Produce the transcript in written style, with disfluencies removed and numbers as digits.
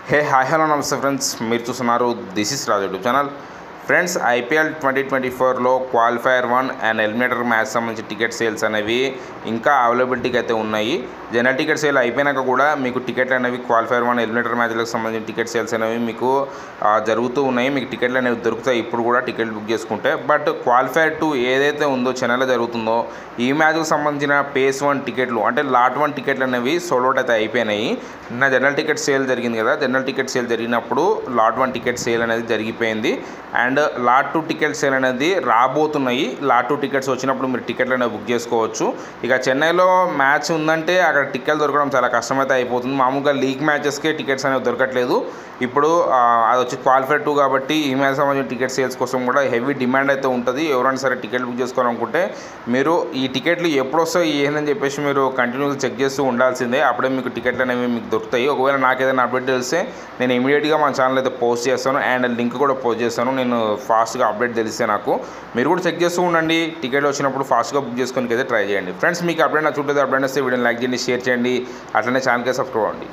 హే hi hello namaste friends, మీరు చూస్తున్నారు this is Raju YouTube channel. Friends, IPL 2024లో క్వాలిఫైయర్ 1 అండ్ ఎలిమినేటర్ మ్యాచ్ సంబంధించి ticket sales అనేవి ఇంకా అవైలబిలిటీకి అయితే ఉన్నాయి. జనరల్ టికెట్ సేల్ అయిపోయినాక కూడా మీకు టికెట్లు అనేవి క్వాలిఫైయర్ 1 ఎలిమినేటర్ మ్యాచ్లకు సంబంధించిన టికెట్ సేల్స్ అనేవి మీకు జరుగుతూ ఉన్నాయి. మీకు టికెట్లు అనేవి దొరుకుతాయి ఇప్పుడు కూడా టికెట్లు బుక్ చేసుకుంటే. బట్ క్వాలిఫైర్ 2 ఏదైతే ఉందో చెన్నైలో జరుగుతుందో ఈ మ్యాచ్కు సంబంధించిన పేస్ 1 టికెట్లు అంటే లాట్ 1 టికెట్లు అనేవి సోల్డ్ అవుట్ అయితే అయిపోయినాయి. నిన్న జనరల్ టికెట్ సేల్ జరిగింది కదా, జనరల్ టికెట్ సేల్ జరిగినప్పుడు లాట్ 1 టికెట్ సేల్ అనేది జరిగిపోయింది. అండ్ లాట్ 2 టికెట్ సేల్ అనేది రాబోతున్నాయి. లాట్ 2 టికెట్స్ వచ్చినప్పుడు మీరు టికెట్లు అనేవి బుక్ చేసుకోవచ్చు. ఇక చెన్నైలో మ్యాచ్ ఉందంటే అక్కడ టికెట్లు దొరకడం చాలా కష్టమైతే అయిపోతుంది. మామూలుగా లీగ్ మ్యాచెస్కే టికెట్స్ అనేవి దొరకట్లేదు. ఇప్పుడు అది వచ్చి క్వాలిఫైర్ 2 కాబట్టి ఈ మ్యాచ్ సంబంధించిన టికెట్ సేల్స్ కోసం కూడా హెవీ డిమాండ్ అయితే ఉంటుంది. ఎవరైనా సరే టికెట్లు బుక్ చేసుకోవాలనుకుంటే మీరు ఈ టికెట్లు ఎప్పుడు వస్తాయి ఏందని చెప్పేసి మీరు కంటిన్యూగా చెక్ చేస్తూ ఉండాల్సిందే. అప్పుడే మీకు టికెట్లు అనేవి మీకు దొరుకుతాయి. ఒకవేళ నాకు ఏదైనా అప్డేట్ తెలిస్తే నేను ఇమీడియట్గా మన ఛానల్ అయితే పోస్ట్ చేస్తాను అండ్ లింక్ కూడా పోస్ట్ చేస్తాను. నేను ఫాస్ట్గా అప్డేట్ తెలిస్తే నాకు మీరు కూడా చెక్ చేస్తూ ఉండండి. టికెట్లు వచ్చినప్పుడు ఫాస్ట్గా బుక్ చేసుకోనికి అయితే ట్రై చేయండి. ఫ్రెండ్స్, మీకు అప్డేట్ నచ్చుంటుంది, అప్డేట్ వస్తే వీడియోని లైక్ చేయండి, షేర్ చేయండి, అట్లనే ఛానల్కి సబ్స్క్రైబ్ అవ్వండి.